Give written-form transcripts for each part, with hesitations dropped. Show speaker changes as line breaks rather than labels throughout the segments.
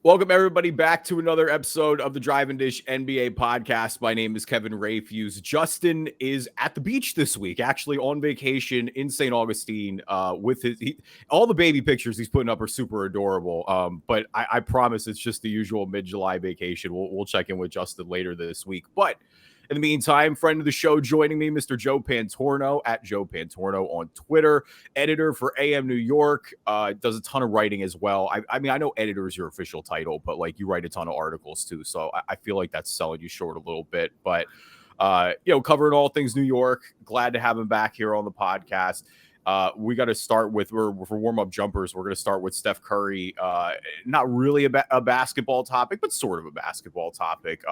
Welcome, everybody, back to another episode of the Drive and Dish NBA podcast. My name is Kevin Rayfuse. Justin is at the beach this week, actually on vacation in St. Augustine with all the baby pictures he's putting up are super adorable. But I promise it's just the usual mid-July vacation. We'll check in with Justin later this week. But in the meantime, friend of the show joining me, Mr. Joe Pantorno at Joe Pantorno on Twitter, editor for AM New York, does a ton of writing as well. I mean, I know editor is your official title, but like you write a ton of articles too. So I feel like that's selling you short a little bit, but covering all things New York. Glad to have him back here on the podcast. We got to start with, for warm-up jumpers, we're going to start with Steph Curry. Not really a basketball topic, but sort of a basketball topic.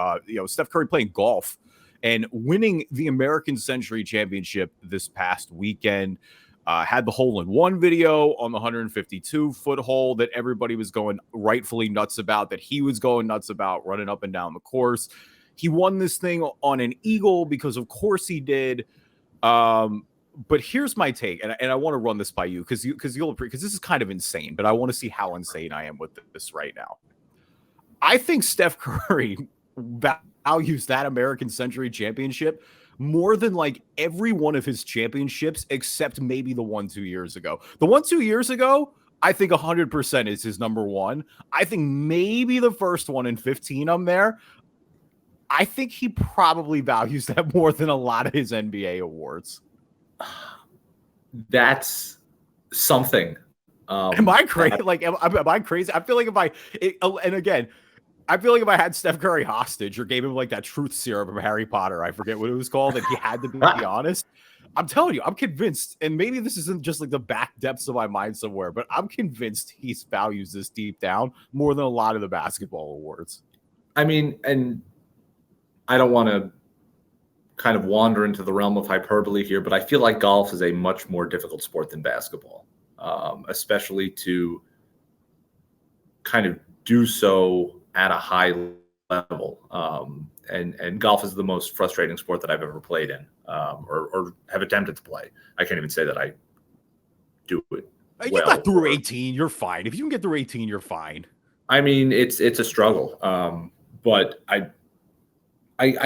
Steph Curry playing golf and winning the American Century Championship this past weekend. Had the hole-in-one video on the 152-foot hole that everybody was going rightfully nuts about, that he was going nuts about, running up and down the course. He won this thing on an eagle because, of course, he did. But here's my take, and I want to run this by you because this is kind of insane, but I want to see how insane I am with this right now. I think Steph Curry values that American Century Championship more than like every one of his championships, except maybe the one 2 years ago. The one 2 years ago, I think 100% is his number one. I think maybe the first one in 15 I'm there. I think he probably values that more than a lot of his NBA awards.
That's something.
Am I crazy? Am I crazy? I feel like I feel like if I had Steph Curry hostage or gave him like that truth serum from Harry Potter, I forget what it was called, and he had to be honest. I'm telling you, I'm convinced, and maybe this isn't just like the back depths of my mind somewhere, but I'm convinced he values this deep down more than a lot of the basketball awards.
I mean, and I don't want to kind of wander into the realm of hyperbole here, but I feel like golf is a much more difficult sport than basketball, especially to kind of do so at a high level. And golf is the most frustrating sport that I've ever played in, or have attempted to play. I can't even say that I do it.
You got through 18, you're fine. If you can get through 18, you're fine.
I mean, it's a struggle. But I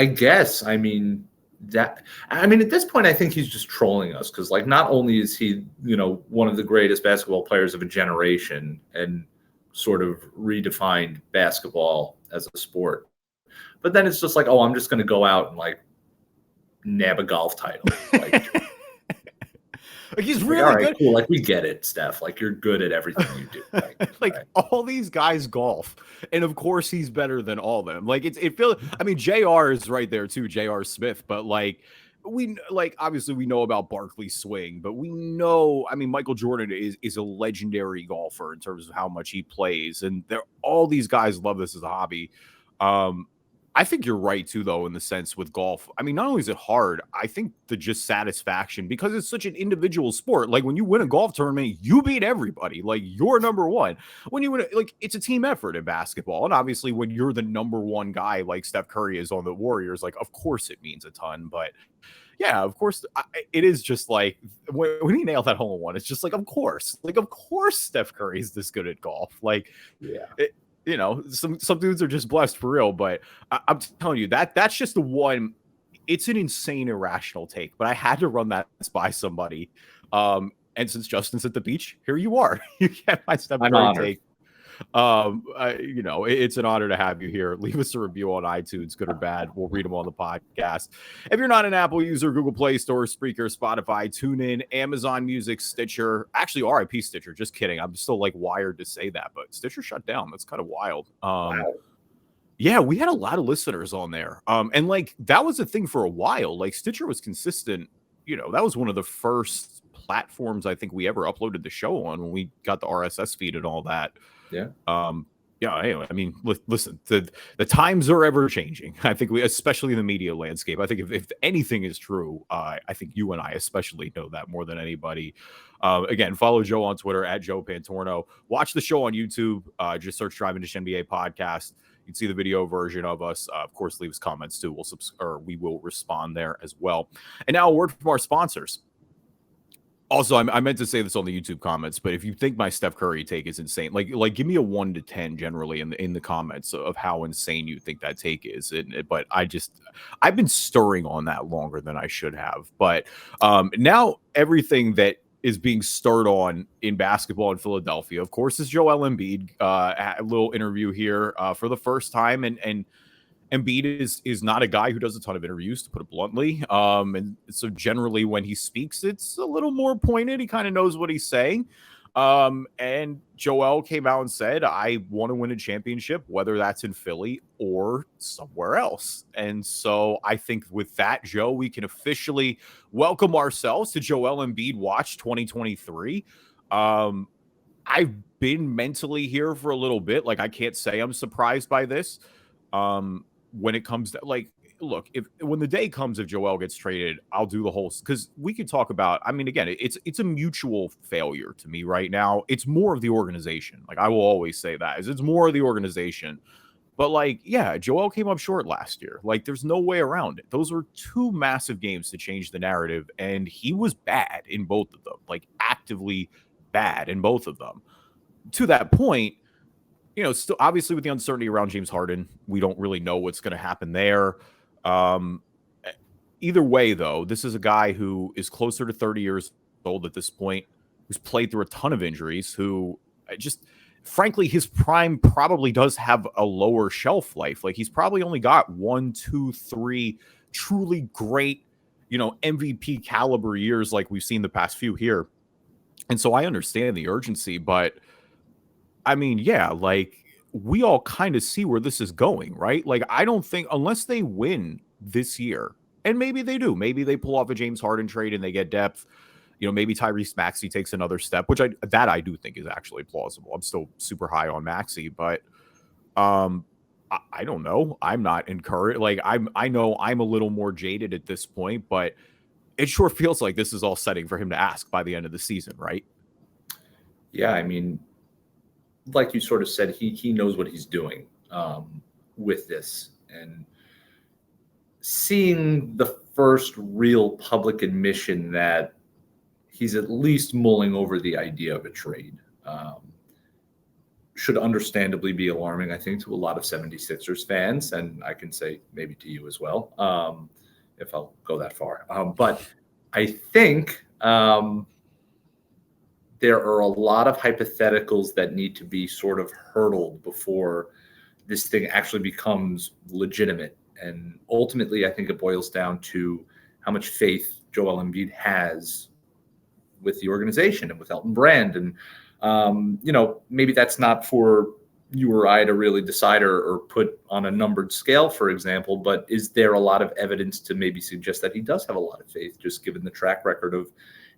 guess, at this point, I think he's just trolling us because, like, not only is he, one of the greatest basketball players of a generation and sort of redefined basketball as a sport, but then it's just like, oh, I'm just going to go out and like nab a golf title. Like,
he's really good.
Cool. Like, we get it, Steph. Like, you're good at everything you do.
All these guys golf, and of course he's better than all of them. Like it feels. I mean, JR is right there too, J.R. Smith. But obviously we know about Barkley's swing, but we know, Michael Jordan is a legendary golfer in terms of how much he plays, and all these guys love this as a hobby. I think you're right too, though, in the sense with golf. I mean, not only is it hard, I think the just satisfaction, because it's such an individual sport. Like when you win a golf tournament, you beat everybody. Like you're number one. When you win, it's a team effort in basketball. And obviously when you're the number one guy, like Steph Curry is on the Warriors, like, of course it means a ton. But yeah, of course, it is just like when he nailed that hole in one, it's just like, of course Steph Curry is this good at golf. Like, yeah. Some dudes are just blessed for real, but I'm telling you that's just the one. It's an insane, irrational take, but I had to run that by somebody. And since Justin's at the beach, here you are. You get my Steph Curry take. It's an honor to have you here. Leave us a review on iTunes, good or bad. We'll read them on the podcast. If you're not an Apple user, Google Play Store, Spreaker, Spotify, TuneIn, Amazon Music, Stitcher, actually RIP Stitcher, just kidding. I'm still like wired to say that, but Stitcher shut down. That's kind of wild. Wow. Yeah, we had a lot of listeners on there. And like that was a thing for a while. Like Stitcher was consistent. That was one of the first platforms I think we ever uploaded the show on when we got the RSS feed and all that. Yeah. Anyway, listen, the times are ever changing. I think especially in the media landscape, I think if anything is true, I think you and I especially know that more than anybody. Again, follow Joe on Twitter at Joe Pantorno. Watch the show on YouTube. Just search Drive and Dish NBA podcast. You can see the video version of us. Of course, leave us comments too. We will respond there as well. And now a word from our sponsors. Also, I meant to say this on the YouTube comments, but if you think my Steph Curry take is insane, like give me a 1 to 10 generally in the comments of how insane you think that take is. But I've been stirring on that longer than I should have. But now everything that is being stirred on in basketball in Philadelphia, of course, is Joel Embiid. A little interview here for the first time, and Embiid is not a guy who does a ton of interviews, to put it bluntly. And so generally when he speaks, it's a little more pointed. He kind of knows what he's saying. And Joel came out and said, I want to win a championship, whether that's in Philly or somewhere else. And so I think with that, Joe, we can officially welcome ourselves to Joel Embiidwatch 2023. I've been mentally here for a little bit. Like, I can't say I'm surprised by this. When it comes to, like, look, when the day comes, if Joel gets traded, I'll do the whole, because we could talk about, I mean, again, it's a mutual failure to me right now. It's more of the organization. Like, I will always say that is it's more of the organization. But like, yeah, Joel came up short last year. Like, there's no way around it. Those were two massive games to change the narrative, and he was bad in both of them, like actively bad in both of them. To that point, still obviously with the uncertainty around James Harden, we don't really know what's going to happen there. Either way, though, this is a guy who is closer to 30 years old at this point, who's played through a ton of injuries, who just, frankly, his prime probably does have a lower shelf life. Like, he's probably only got 1, 2, 3 truly great, MVP caliber years like we've seen the past few here. And so I understand the urgency, but I mean, yeah, like, we all kind of see where this is going, right? Like, I don't think, unless they win this year, and maybe they do, maybe they pull off a James Harden trade and they get depth. Maybe Tyrese Maxey takes another step, which I do think is actually plausible. I'm still super high on Maxey, but I don't know. I'm not encouraged. Like, I know I'm a little more jaded at this point, but it sure feels like this is all setting for him to ask by the end of the season, right?
Yeah, I mean, like you sort of said, he knows what he's doing with this, and seeing the first real public admission that he's at least mulling over the idea of a trade should understandably be alarming, I think, to a lot of 76ers fans, and I can say maybe to you as well, if I'll go that far. But I think there are a lot of hypotheticals that need to be sort of hurdled before this thing actually becomes legitimate. And ultimately, I think it boils down to how much faith Joel Embiid has with the organization and with Elton Brand. And, maybe that's not for you or I to really decide or put on a numbered scale, for example, but is there a lot of evidence to maybe suggest that he does have a lot of faith, just given the track record of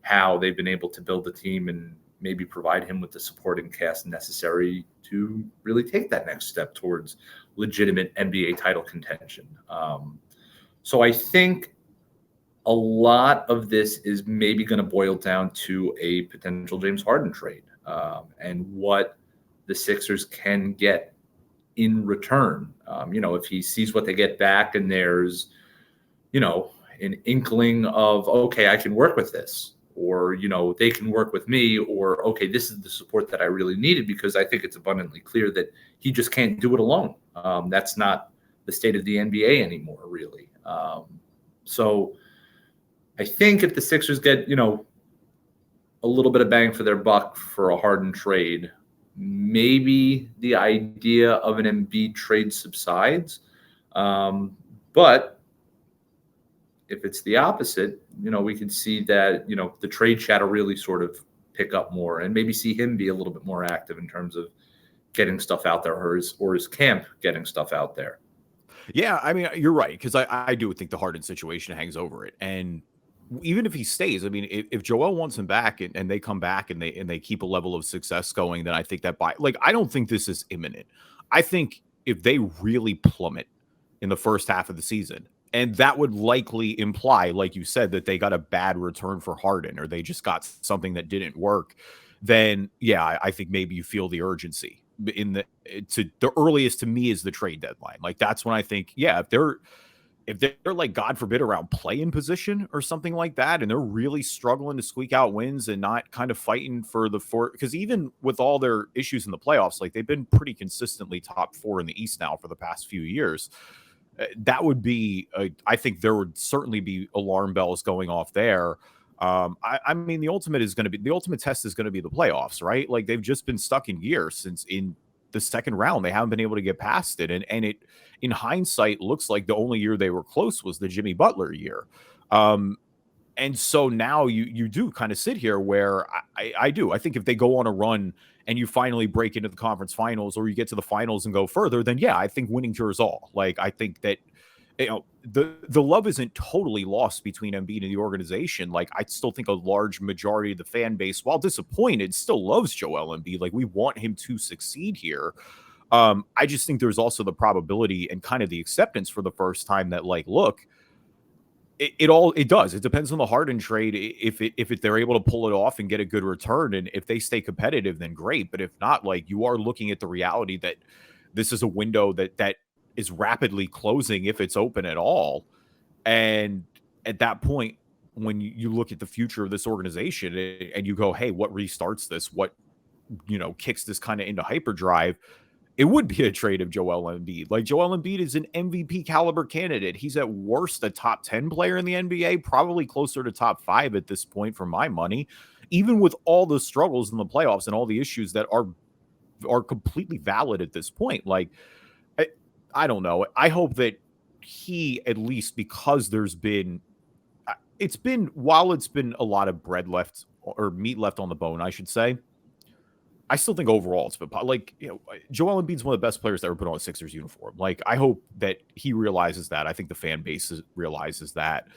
how they've been able to build a team and maybe provide him with the supporting cast necessary to really take that next step towards legitimate NBA title contention. So I think a lot of this is maybe going to boil down to a potential James Harden trade and what the Sixers can get in return. If he sees what they get back and there's, an inkling of, okay, I can work with this, or, they can work with me, or, okay, this is the support that I really needed, because I think it's abundantly clear that he just can't do it alone. That's not the state of the NBA anymore, really. So I think if the Sixers get, a little bit of bang for their buck for a Harden trade, maybe the idea of an Embiid trade subsides. But if it's the opposite, we can see that, the trade chatter really sort of pick up more, and maybe see him be a little bit more active in terms of getting stuff out there, or his camp getting stuff out there.
Yeah, I mean, you're right, because I do think the Harden situation hangs over it. And even if he stays, I mean, if Joel wants him back and they come back and they keep a level of success going, then I think that I don't think this is imminent. I think if they really plummet in the first half of the season, and that would likely imply, like you said, that they got a bad return for Harden, or they just got something that didn't work, then yeah, I think maybe you feel the urgency the earliest to me is the trade deadline. Like, that's when I think, yeah, if they're if they're like, God forbid, around play-in position or something like that, and they're really struggling to squeak out wins and not kind of fighting for because even with all their issues in the playoffs, like they've been pretty consistently top 4 in the East now for the past few years. That would be, I think there would certainly be alarm bells going off there. I mean, the ultimate test is going to be the playoffs, right? Like they've just been stuck in gear since in the second round. They haven't been able to get past it. And it, in hindsight, looks like the only year they were close was the Jimmy Butler year. And so now you do kind of sit here where I think if they go on a run and you finally break into the conference finals or you get to the finals and go further, then yeah, I think winning cures all. Like I think that, you know, the love isn't totally lost between Embiid and the organization. Like I still think a large majority of the fan base, while disappointed, still loves Joel Embiid. Like we want him to succeed here. I just think there's also the probability and kind of the acceptance for the first time that, like, look, it does. It depends on the Harden trade. If they're able to pull it off and get a good return, and if they stay competitive, then great. But if not, like, you are looking at the reality that this is a window that is rapidly closing if it's open at all. And at that point, when you look at the future of this organization and you go, hey, what restarts this? What, kicks this kind of into hyperdrive? It would be a trade of Joel Embiid. Like Joel Embiid is an MVP caliber candidate. He's at worst a top 10 player in the NBA, probably closer to top 5 at this point for my money, even with all the struggles in the playoffs and all the issues that are completely valid at this point. Like, I don't know. I hope that he, at least because while it's been a lot of bread left or meat left on the bone, I should say, I still think overall it's been like, Joel Embiid's one of the best players that ever put on a Sixers uniform. Like, I hope that he realizes that. I think the fan base realizes that.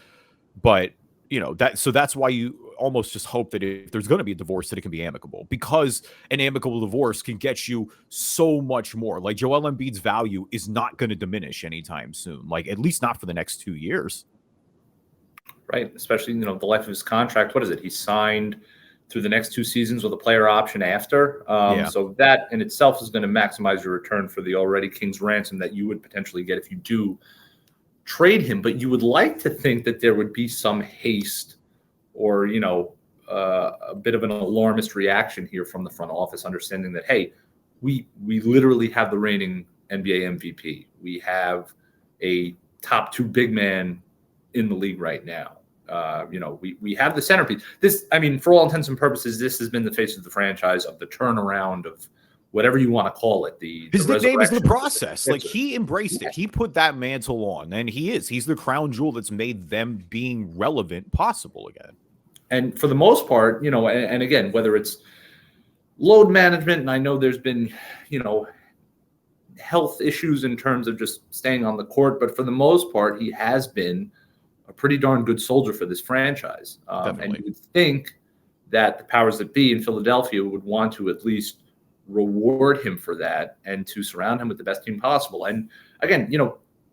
But, that's why you almost just hope that if there's going to be a divorce, that it can be amicable, because an amicable divorce can get you so much more. Like, Joel Embiid's value is not going to diminish anytime soon, like at least not for the next 2 years.
Right. Especially, the life of his contract. What is it? He signed through the next 2 seasons with a player option after. So that in itself is going to maximize your return for the already king's ransom that you would potentially get if you do trade him. But you would like to think that there would be some haste or, a bit of an alarmist reaction here from the front office, understanding that, hey, we literally have the reigning NBA MVP. We have a top 2 big man in the league right now. We have the centerpiece. For all intents and purposes, this has been the face of the franchise, of the turnaround, of whatever you want to call it.
His nickname is the process. Like, he embraced it. He put that mantle on, and he's the crown jewel that's made them being relevant possible again.
And for the most part, and again, whether it's load management, and I know there's been, health issues in terms of just staying on the court, but for the most part, he has been a pretty darn good soldier for this franchise. And you would think that the powers that be in Philadelphia would want to at least reward him for that and to surround him with the best team possible. And again,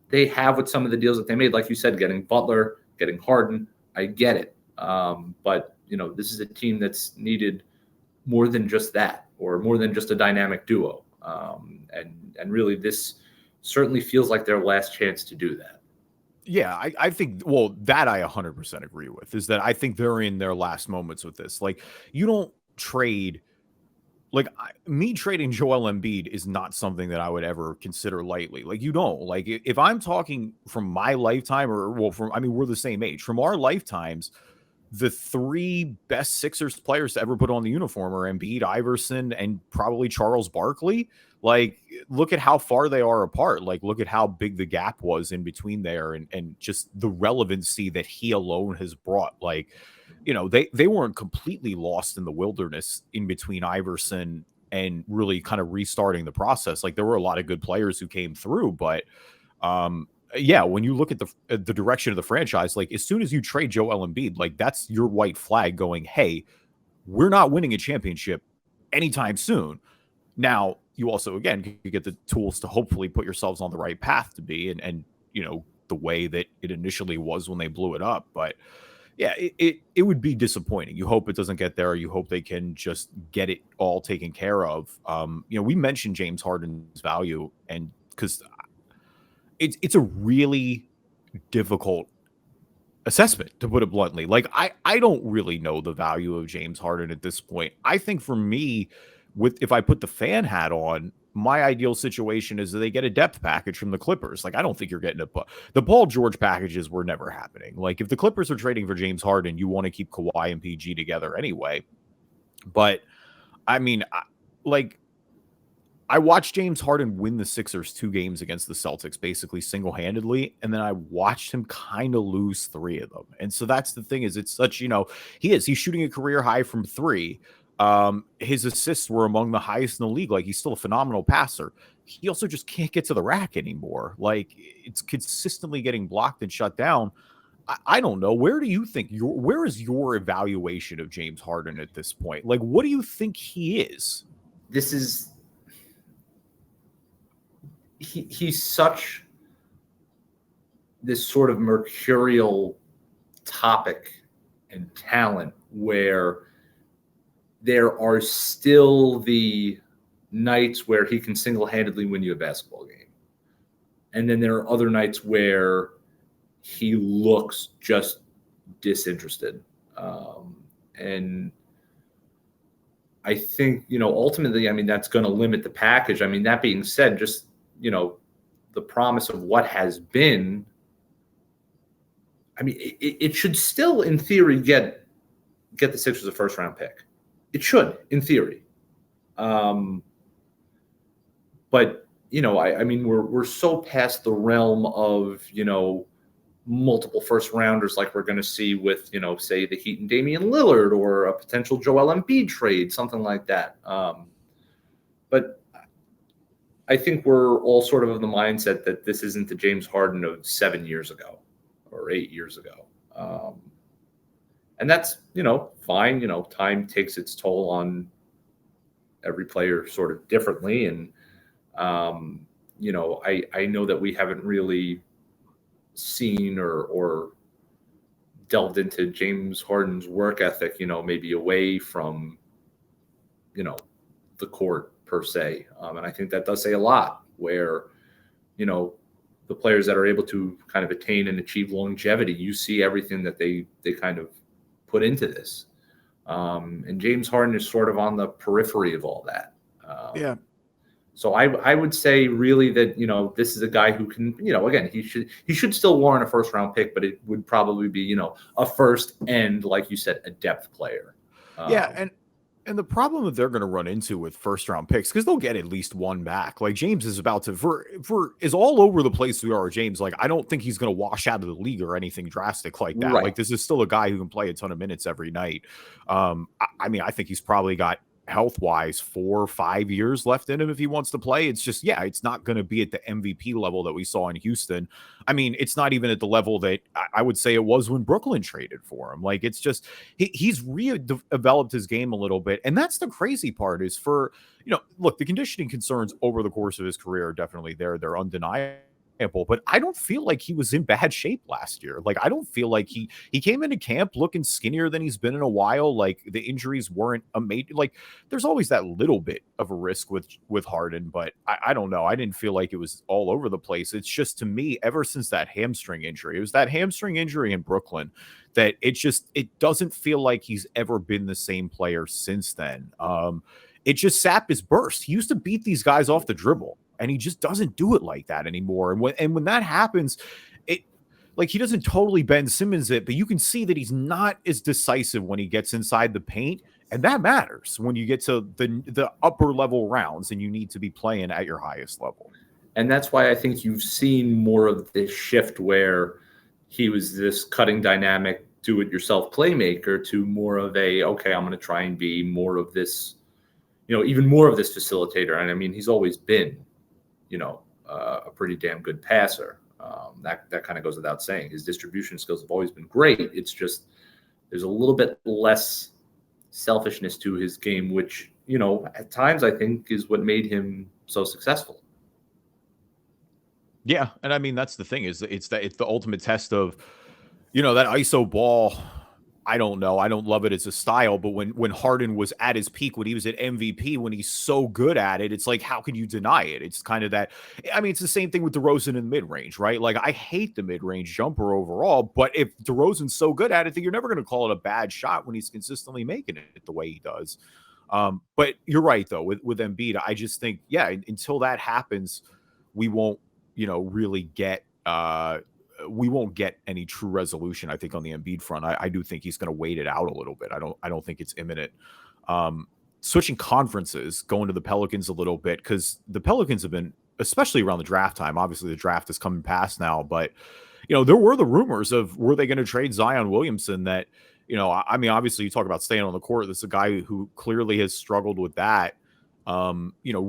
they have with some of the deals that they made, like you said, getting Butler, getting Harden. I get it. But, this is a team that's needed more than just that, or more than just a dynamic duo. And really, this certainly feels like their last chance to do that.
Yeah, I think, that I 100% agree with, is that I think they're in their last moments with this. Like, you don't trade, like, me trading Joel Embiid is not something that I would ever consider lightly. Like, you don't. Like, if I'm talking from my lifetime, we're the same age. From our lifetimes, the 3 best Sixers players to ever put on the uniform are Embiid, Iverson, and probably Charles Barkley. Like, look at how far they are apart. Like, look at how big the gap was in between there, and just the relevancy that he alone has brought. Like, they weren't completely lost in the wilderness in between Iverson and really kind of restarting the process. Like, there were a lot of good players who came through, but when you look at the direction of the franchise, like, as soon as you trade Joel Embiid, like, that's your white flag going, hey, we're not winning a championship anytime soon. Now, you also, again, you get the tools to hopefully put yourselves on the right path to be, and the way that it initially was when they blew it up. But yeah, it would be disappointing. You hope it doesn't get there. You hope they can just get it all taken care of. We mentioned James Harden's value, and because it's a really difficult assessment, to put it bluntly. Like I don't really know the value of James Harden at this point. I think for me, if I put the fan hat on, my ideal situation is that they get a depth package from the Clippers. Like I don't think you're getting the Paul George packages were never happening. Like if the Clippers are trading for James Harden, you want to keep Kawhi and PG together anyway. But I mean, I watched James Harden win the Sixers 2 games against the Celtics, basically single-handedly, and then I watched him kind of lose 3 of them. And so that's the thing is it's such, he's shooting a career high from 3. His assists were among the highest in the league. Like he's still a phenomenal passer. He also just can't get to the rack anymore. Like it's consistently getting blocked and shut down. I don't know. Where do you think where is your evaluation of James Harden at this point? Like, what do you think he is?
He's such this sort of mercurial topic and talent where there are still the nights where he can single-handedly win you a basketball game. And then there are other nights where he looks just disinterested. And I think, ultimately, I mean, that's going to limit the package. I mean, that being said, just, the promise of what has been, I mean, it should still, in theory, get the Sixers a first-round pick. It should, in theory. But, I mean, we're so past the realm of, multiple first rounders like we're going to see with, say the Heat and Damian Lillard or a potential Joel Embiid trade, something like that. But I think we're all sort of the mindset that this isn't the James Harden of 7 years ago or 8 years ago. And that's, fine. Time takes its toll on every player sort of differently. And, I know that we haven't really seen or delved into James Harden's work ethic, maybe away from, the court per se. And I think that does say a lot where, the players that are able to kind of attain and achieve longevity, you see everything that they kind of put into this. And James Harden is sort of on the periphery of all that.
Yeah.
So I would say really that, this is a guy who can, again, he should still warrant a first round pick, but it would probably be, a first and, like you said, a depth player.
Yeah. And the problem that they're going to run into with first round picks, because they'll get at least one back. Like James is about to, for is all over the place we are. James, like, I don't think he's going to wash out of the league or anything drastic like that.
Right.
Like this is still a guy who can play a ton of minutes every night. I mean, I think he's probably got health-wise 4 or 5 years left in him if he wants to play. It's just, it's not going to be at the MVP level that we saw in Houston. I mean, it's not even at the level that I would say it was when Brooklyn traded for him. Like, it's just, he's redeveloped his game a little bit. And that's the crazy part is for, look, the conditioning concerns over the course of his career are definitely there. They're undeniable. But I don't feel like he was in bad shape last year. Like, I don't feel like he came into camp looking skinnier than he's been in a while. Like, the injuries weren't amazing. Like, there's always that little bit of a risk with Harden, but I don't know. I didn't feel like it was all over the place. It's just, to me, ever since that hamstring injury, it was that hamstring injury in Brooklyn that it doesn't feel like he's ever been the same player since then. It just sapped his burst. He used to beat these guys off the dribble, and he just doesn't do it like that anymore. And when that happens, like, he doesn't totally Ben Simmons it, but you can see that he's not as decisive when he gets inside the paint. And that matters when you get to the upper level rounds and you need to be playing at your highest level.
And that's why I think you've seen more of this shift where he was this cutting dynamic, do-it-yourself playmaker to more of a, okay, I'm going to try and be more of this, even more of this facilitator. And I mean, he's always been, a pretty damn good passer. That kind of goes without saying. His distribution skills have always been great. It's just there's a little bit less selfishness to his game, which, at times I think is what made him so successful.
Yeah, and I mean, that's the thing is it's the ultimate test of, that ISO ball. I don't know. I don't love it as a style, but when Harden was at his peak, when he was at MVP, when he's so good at it, it's like, how can you deny it? It's kind of that. I mean, it's the same thing with DeRozan in the mid range, right? Like, I hate the mid range jumper overall, but if DeRozan's so good at it, then you're never going to call it a bad shot when he's consistently making it the way he does. But you're right though with Embiid. I just think, yeah, until that happens, we won't, really get we won't get any true resolution, I think, on the Embiid front. I do think he's going to wait it out a little bit. I don't think it's imminent. Switching conferences, going to the Pelicans a little bit, because the Pelicans have been, especially around the draft time, obviously the draft is coming past now, but there were the rumors of, were they going to trade Zion Williamson? That, I mean, obviously you talk about staying on the court. This is a guy who clearly has struggled with that.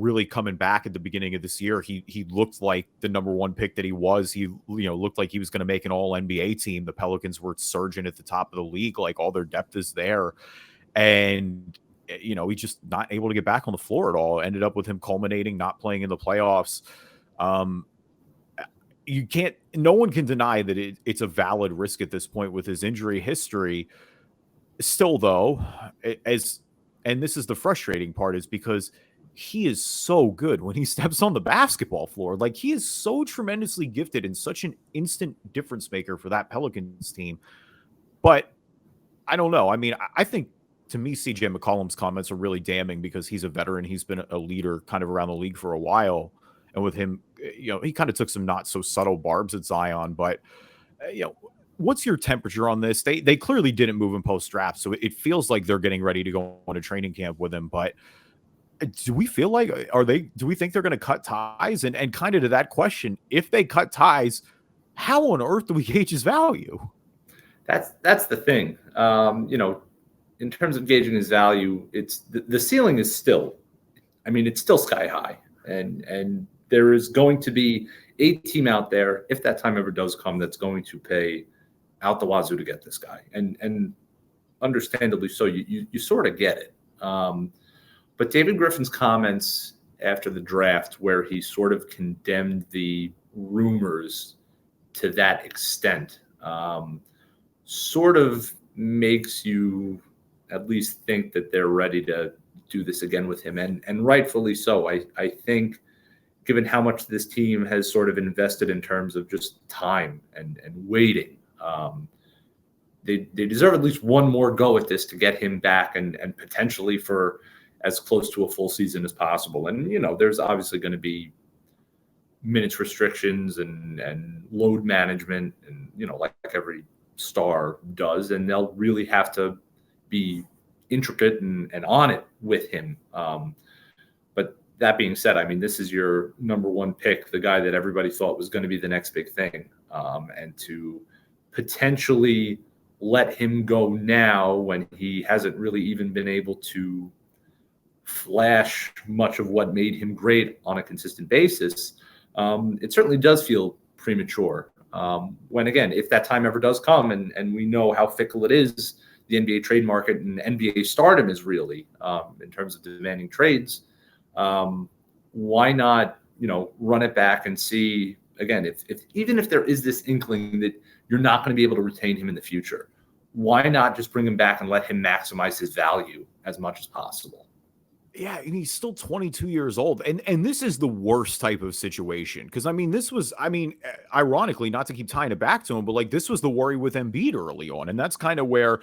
Really coming back at the beginning of this year, he looked like the number one pick that he was. He, looked like he was going to make an all NBA team. The Pelicans were surging at the top of the league. Like, all their depth is there. And, he's just not able to get back on the floor at all. Ended up with him culminating, not playing in the playoffs. No one can deny that it's a valid risk at this point with his injury history. Still, though, and this is the frustrating part, is because he is so good when he steps on the basketball floor. Like, he is so tremendously gifted and such an instant difference maker for that Pelicans team. But I don't know. I mean, I think, to me, CJ McCollum's comments are really damning, because he's a veteran. He's been a leader kind of around the league for a while. And with him, he kind of took some not so subtle barbs at Zion. But, what's your temperature on this? They clearly didn't move him post-draft, so it feels like they're getting ready to go on a training camp with him. But do we feel like, do we think they're going to cut ties? And kind of to that question, if they cut ties, how on earth do we gauge his value?
That's the thing. In terms of gauging his value, it's the ceiling is still, it's still sky high. And there is going to be a team out there, if that time ever does come, that's going to pay out the wazoo to get this guy. And understandably so, you sort of get it. But David Griffin's comments after the draft, where he sort of condemned the rumors to that extent, sort of makes you at least think that they're ready to do this again with him. And rightfully so. I think, given how much this team has sort of invested in terms of just time and waiting, they deserve at least one more go at this to get him back and potentially for as close to a full season as possible. And, there's obviously going to be minutes restrictions and load management, and, like every star does, and they'll really have to be intricate and on it with him. But that being said, this is your number one pick, the guy that everybody thought was going to be the next big thing. And to potentially let him go now, when he hasn't really even been able to flash much of what made him great on a consistent basis, it certainly does feel premature. When, again, if that time ever does come, and we know how fickle it is, the NBA trade market and NBA stardom is really, in terms of demanding trades, why not, run it back and see, again, if even if there is this inkling that you're not going to be able to retain him in the future, why not just bring him back and let him maximize his value as much as possible?
Yeah, and he's still 22 years old. And this is the worst type of situation. Because, this was, ironically, not to keep tying it back to him, but, like, this was the worry with Embiid early on. And that's kind of where,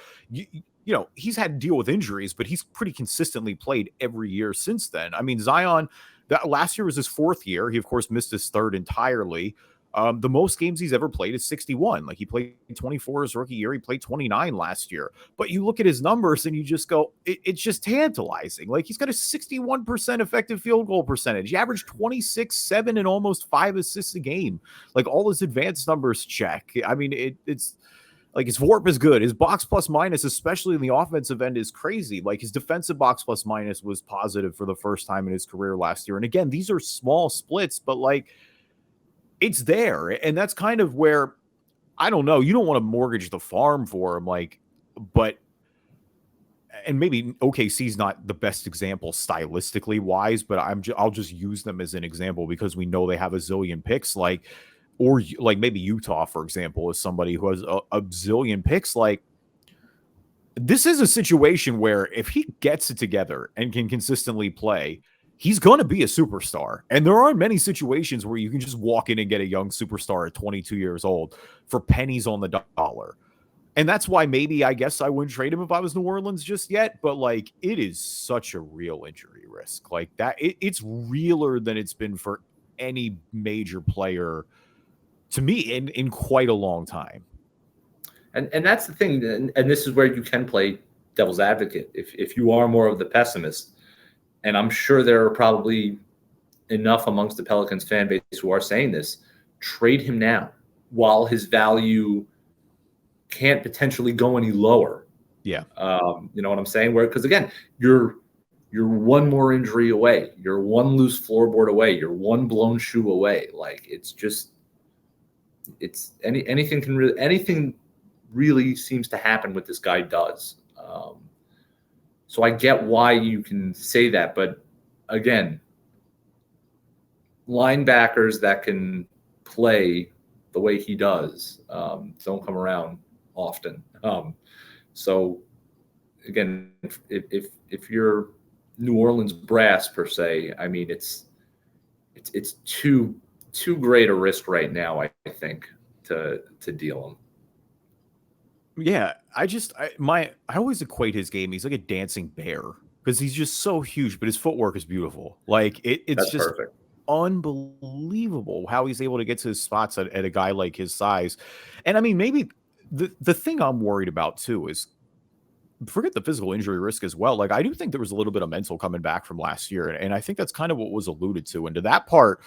he's had to deal with injuries, but he's pretty consistently played every year since then. Zion, that last year was his fourth year. He, of course, missed his third entirely. The most games he's ever played is 61. Like, he played 24 his rookie year. He played 29 last year. But you look at his numbers and you just go, it's just tantalizing. Like, he's got a 61% effective field goal percentage. He averaged 26, 7, and almost 5 assists a game. Like, all his advanced numbers check. It's like, his VORP is good. His box plus minus, especially in the offensive end, is crazy. Like, his defensive box plus minus was positive for the first time in his career last year. And again, these are small splits, but, like, it's there. And that's kind of where, I don't know, you don't want to mortgage the farm for him, and maybe OKC's not the best example stylistically wise, but I'll just use them as an example because we know they have a zillion picks, or maybe Utah, for example, is somebody who has a zillion picks. Like, this is a situation where if he gets it together and can consistently play, he's going to be a superstar. And there aren't many situations where you can just walk in and get a young superstar at 22 years old for pennies on the dollar. And that's why maybe I guess I wouldn't trade him if I was New Orleans just yet. But like, it is such a real injury risk like that. It's realer than it's been for any major player to me in quite a long time.
And that's the thing. And this is where you can play devil's advocate. If you are more of the pessimist, and I'm sure there are probably enough amongst the Pelicans fan base who are saying this, trade him now while his value can't potentially go any lower.
Yeah.
You know what I'm saying? Where, because again, you're one more injury away. You're one loose floorboard away. You're one blown shoe away. Like, anything really seems to happen with this guy does. So I get why you can say that, but again, linebackers that can play the way he does don't come around often. So again, if you're New Orleans brass per se, I mean, it's too great a risk right now, I think, to deal him.
Yeah, I always equate his game. He's like a dancing bear because he's just so huge, but his footwork is beautiful. Like it's
That's
just
perfect.
Unbelievable how he's able to get to his spots at a guy like his size. And I mean, maybe the thing I'm worried about too is forget the physical injury risk as well. Like I do think there was a little bit of mental coming back from last year, and I think that's kind of what was alluded to. And to that part,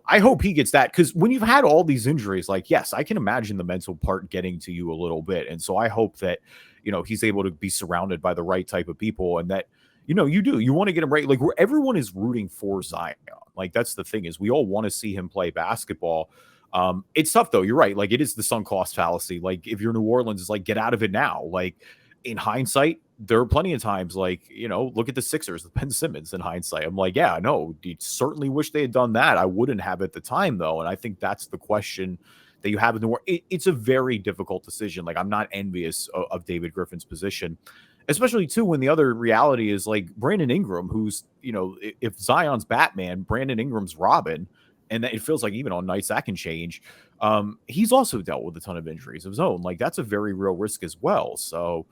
I hope he gets that, because when you've had all these injuries, like, yes, I can imagine the mental part getting to you a little bit. And so I hope that, he's able to be surrounded by the right type of people, and that, you want to get him right. Like, where everyone is rooting for Zion. Like, that's the thing, is we all want to see him play basketball. It's tough though. You're right. Like, it is the sunk cost fallacy. Like, if you're New Orleans, it's like, get out of it now. Like, in hindsight, there are plenty of times, like, look at the Sixers with Ben Simmons in hindsight. I'm like, yeah, no, you certainly wish they had done that. I wouldn't have at the time, though. And I think that's the question that you have in the world. It's a very difficult decision. Like, I'm not envious of David Griffin's position, especially, too, when the other reality is, like, Brandon Ingram, who's, if Zion's Batman, Brandon Ingram's Robin. And it feels like even on nights that can change. He's also dealt with a ton of injuries of his own. Like, that's a very real risk as well. So,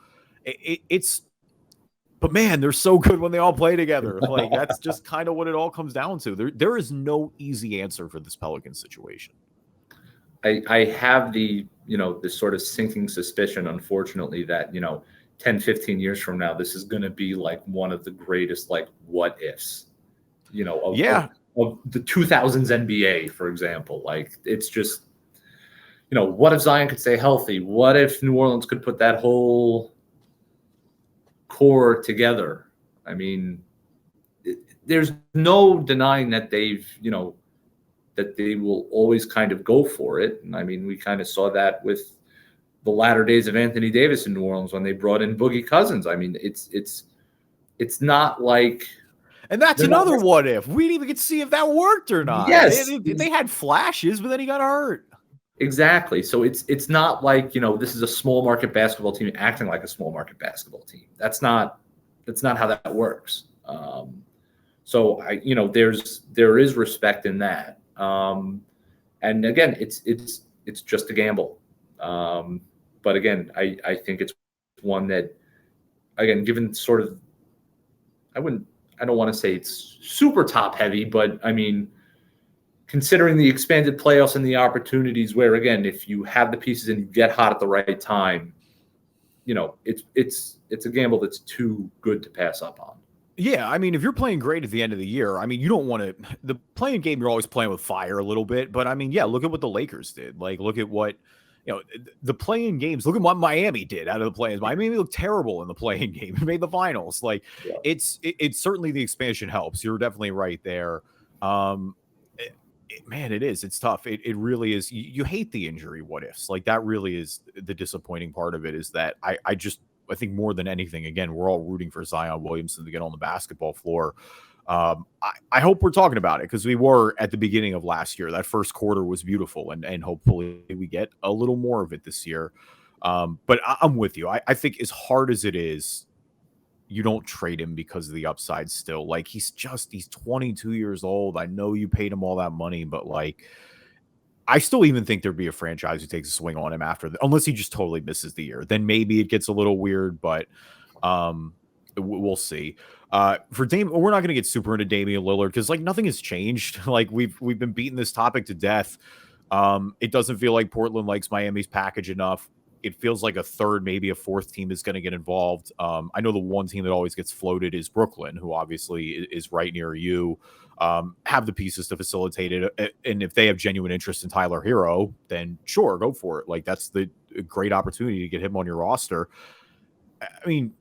but man, they're so good when they all play together. Like, that's just kind of what it all comes down to. There is no easy answer for this Pelicans situation.
I have this sort of sinking suspicion, unfortunately, that 10, 15 years from now, this is going to be like one of the greatest, like, what ifs, of the 2000s NBA, for example. Like, it's just, what if Zion could stay healthy? What if New Orleans could put that whole core together? I mean, there's no denying that that they will always kind of go for it. And I mean, we kind of saw that with the latter days of Anthony Davis in New Orleans when they brought in Boogie Cousins. I mean, it's not like,
and that's another what if. We didn't even get to see if that worked or not.
Yes,
they had flashes, but then he got hurt.
Exactly. So it's not like, this is a small market basketball team acting like a small market basketball team. That's not how that works. So there is respect in that. And again, it's just a gamble. But again, I think it's one that, again, given sort of, I don't want to say it's super top heavy, but I mean, considering the expanded playoffs and the opportunities where, again, if you have the pieces and you get hot at the right time, it's a gamble that's too good to pass up on.
Yeah, I mean, if you're playing great at the end of the year, I mean, you don't want to – the playing game, you're always playing with fire a little bit. But, I mean, yeah, look at what the Lakers did. Like, look at what the playing games. Look at what Miami did out of the play-ins. Miami looked terrible in the playing game. It made the finals. Like, yeah. It's certainly the expansion helps. You're definitely right there. Man, it is. It's tough. It really is. You hate the injury what ifs. Like, that really is the disappointing part of it, is that I think more than anything, again, we're all rooting for Zion Williamson to get on the basketball floor. I hope we're talking about it, because we were at the beginning of last year. That first quarter was beautiful, and hopefully we get a little more of it this year. But I'm with you. I think as hard as it is, you don't trade him because of the upside still. Like he's 22 years old. I know you paid him all that money, but like I still even think there'd be a franchise who takes a swing on him unless he just totally misses the year. Then maybe it gets a little weird, but we'll see. For Dame, we're not going to get super into Damian Lillard because like nothing has changed. Like we've been beating this topic to death. It doesn't feel like Portland likes Miami's package enough. It feels like a third, maybe a fourth team is going to get involved. I know the one team that always gets floated is Brooklyn, who obviously is right near you. Have the pieces to facilitate it. And if they have genuine interest in Tyler Hero, then sure, go for it. Like that's the great opportunity to get him on your roster. I mean,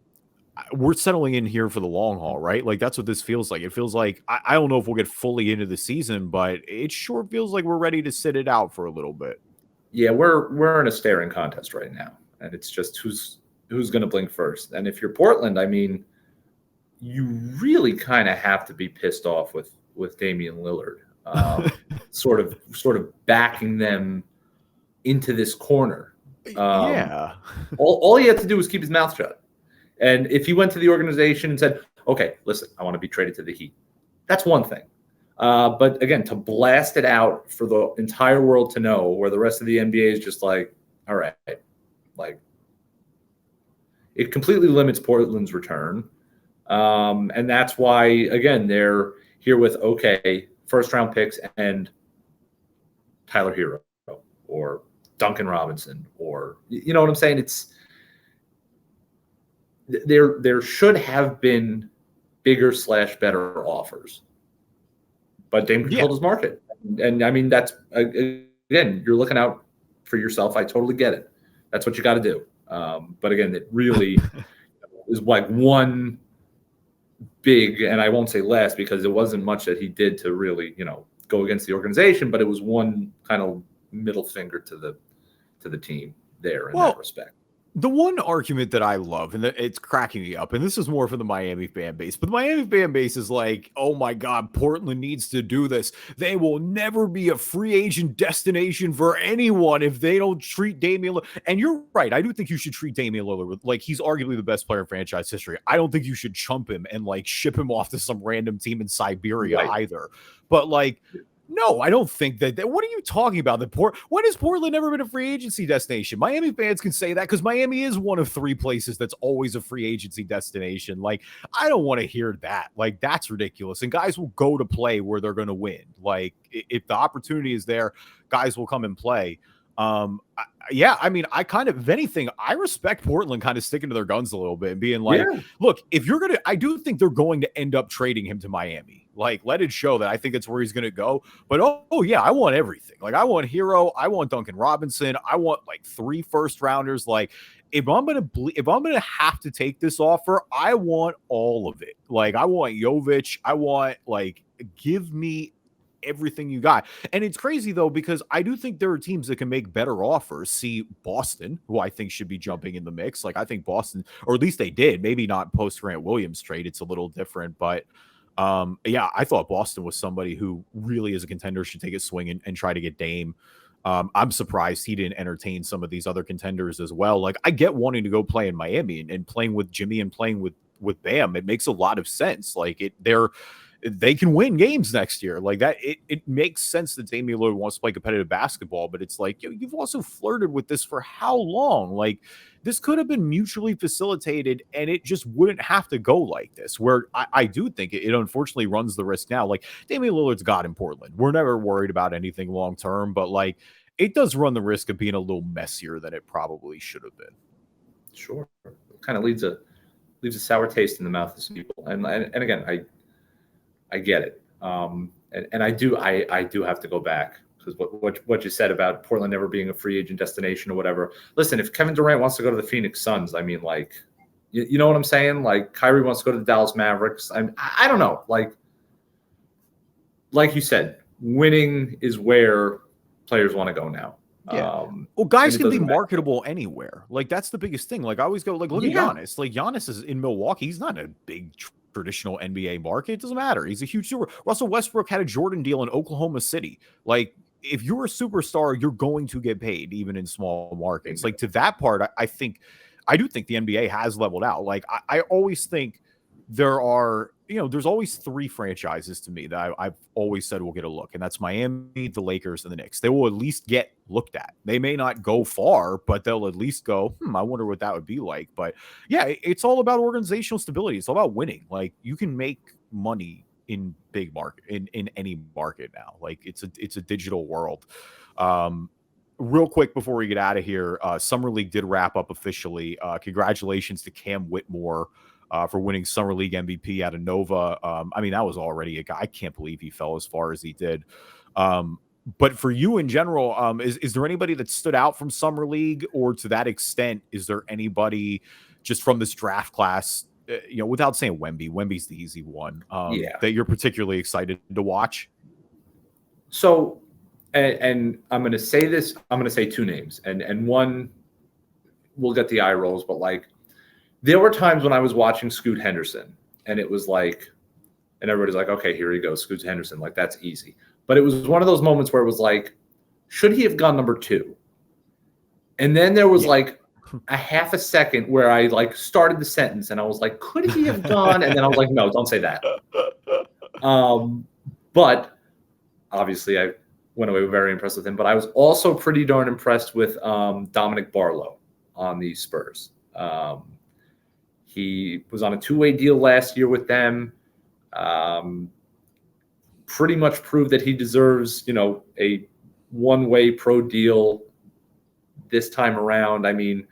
we're settling in here for the long haul, right? Like that's what this feels like. It feels like I don't know if we'll get fully into the season, but it sure feels like we're ready to sit it out for a little bit.
Yeah, we're in a staring contest right now, and it's just who's going to blink first. And if you're Portland, I mean, you really kind of have to be pissed off with Damian Lillard, sort of backing them into this corner.
Yeah,
all he had to do was keep his mouth shut. And if he went to the organization and said, "Okay, listen, I want to be traded to the Heat," that's one thing. But again, to blast it out for the entire world to know, where the rest of the NBA is just like, all right, like it completely limits Portland's return. And that's why, again, they're here with, okay, first round picks and Tyler Hero or Duncan Robinson, or, you know what I'm saying? There should have been bigger / better offers. But Dame controlled his market. And I mean, that's, again, you're looking out for yourself. I totally get it. That's what you got to do. But again, it really is like one big, and I won't say last because it wasn't much that he did to really, go against the organization, but it was one kind of middle finger to the team there in that respect.
The one argument that I love, and it's cracking me up, and this is more for the Miami fan base, but the Miami fan base is like, oh my God, Portland needs to do this. They will never be a free agent destination for anyone if they don't treat Damian Lillard. And you're right. I do think you should treat Damian Lillard like he's arguably the best player in franchise history. I don't think you should chump him and like ship him off to some random team in Siberia either. But like, no, I don't think that. What are you talking about? When has Portland ever been a free agency destination? Miami fans can say that because Miami is one of 3 places that's always a free agency destination. Like, I don't want to hear that. Like, that's ridiculous. And guys will go to play where they're going to win. Like, if the opportunity is there, guys will come and play. I mean, I kind of, if anything, I respect Portland kind of sticking to their guns a little bit and being like, look, if you're going to, I do think they're going to end up trading him to Miami. Like, let it show that I think that's where he's going to go. But, oh yeah, I want everything. Like, I want Hero. I want Duncan Robinson. I want like 3 first rounders. Like, if I'm going to have to take this offer, I want all of it. Like, I want Jovic. I want, like, give me everything you got. And it's crazy though, because I do think there are teams that can make better offers. See Boston, who I think should be jumping in the mix. Like, I think Boston, or at least they did, maybe not post Grant Williams trade. It's a little different, but I thought Boston was somebody who really as a contender should take a swing and try to get Dame. I'm surprised he didn't entertain some of these other contenders as well. Like, I get wanting to go play in Miami and playing with Jimmy and playing with Bam. It makes a lot of sense. Like, they can win games next year. Like that, it makes sense that Damian Lillard wants to play competitive basketball, but it's like, you've also flirted with this for how long? Like, this could have been mutually facilitated and it just wouldn't have to go like this, where I do think it unfortunately runs the risk now. Like, Damian Lillard's got in Portland. We're never worried about anything long-term, but like, it does run the risk of being a little messier than it probably should have been.
Sure. It kind of leaves a sour taste in the mouth of some people. And again, I get it. And I do have to go back because what you said about Portland never being a free agent destination or whatever. Listen, if Kevin Durant wants to go to the Phoenix Suns, I mean, like, you know what I'm saying? Like, Kyrie wants to go to the Dallas Mavericks. I don't know. Like you said, winning is where players want to go now.
Yeah. Well, guys can be marketable anywhere. Like, that's the biggest thing. Like, I always go, like, look at Giannis. Like, Giannis is in Milwaukee. He's not a big traditional NBA market. It doesn't matter. He's a huge super. Russell Westbrook had a Jordan deal in Oklahoma City. Like, if you're a superstar, you're going to get paid even in small markets.
Exactly.
Like, to that part, I do think the NBA has leveled out. Like, I always think there's always three franchises to me that I've always said will get a look, and that's Miami, the Lakers, and the Knicks. They will at least get looked at. They may not go far, but they'll at least go, I wonder what that would be like. But yeah, it's all about organizational stability. It's all about winning. Like, you can make money in big market, in any market now. Like, it's a digital world. Real quick before we get out of here, Summer League did wrap up officially. Congratulations to Cam Whitmore for winning Summer League MVP out of Nova. I mean, that was already a guy. I can't believe he fell as far as he did. But for you in general, is there anybody that stood out from Summer League, or to that extent, is there anybody just from this draft class, without saying Wemby's the easy one, that you're particularly excited to watch?
So, and I'm going to say this, I'm going to say two names, and one will get the eye rolls, but like, there were times when I was watching Scoot Henderson, and it was like, and everybody's like, okay, here he goes, Scoot Henderson, like, that's easy. But it was one of those moments where it was like, should he have gone number 2? And then there was like a half a second where I like started the sentence, and I was like, could he have gone? And then I was like, no, don't say that. But obviously I went away very impressed with him. But I was also pretty darn impressed with Dominic Barlow on the Spurs. He was on a 2-way deal last year with them. Pretty much proved that he deserves, a 1-way pro deal this time around. I mean,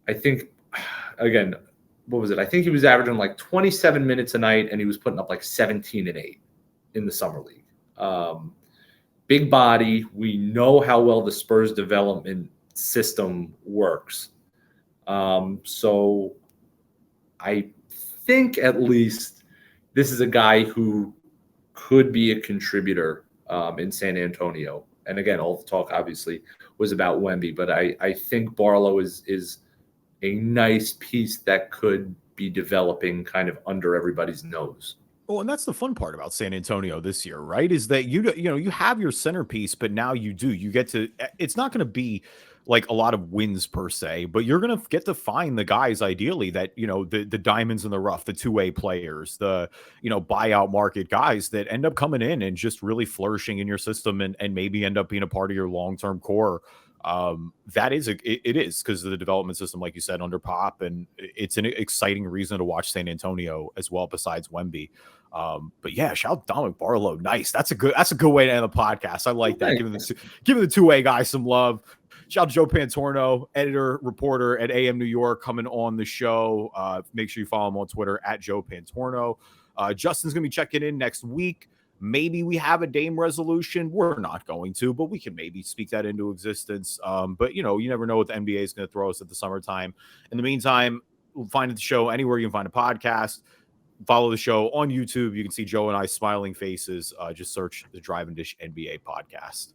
I think, again, what was it? I think he was averaging like 27 minutes a night, and he was putting up like 17 and 8 in the Summer League. Big body. We know how well the Spurs development system works. So I think at least this is a guy who could be a contributor in San Antonio. And again, all the talk obviously was about Wemby, but I think Barlow is a nice piece that could be developing kind of under everybody's nose.
Well, and that's the fun part about San Antonio this year, right? Is that you have your centerpiece, but now you get to. It's not going to be like a lot of wins per se, but you're going to get to find the guys ideally that the diamonds in the rough, the 2-way players, the buyout market guys that end up coming in and just really flourishing in your system and maybe end up being a part of your long-term core. That is it is because of the development system, like you said, under Pop, and it's an exciting reason to watch San Antonio as well, besides Wemby. But yeah, shout out Dominic Barlow. Nice. That's a good way to end the podcast. I like that. Giving the 2-way guy some love. Shout out to Joe Pantorno, editor, reporter at AM New York, coming on the show. Make sure you follow him on Twitter at Joe Pantorno. Justin's going to be checking in next week. Maybe we have a Dame resolution. We're not going to, but we can maybe speak that into existence. But you never know what the NBA is going to throw us at the summertime. In the meantime, find the show anywhere you can find a podcast. Follow the show on YouTube. You can see Joe and I smiling faces. Just search the Drive and Dish NBA podcast.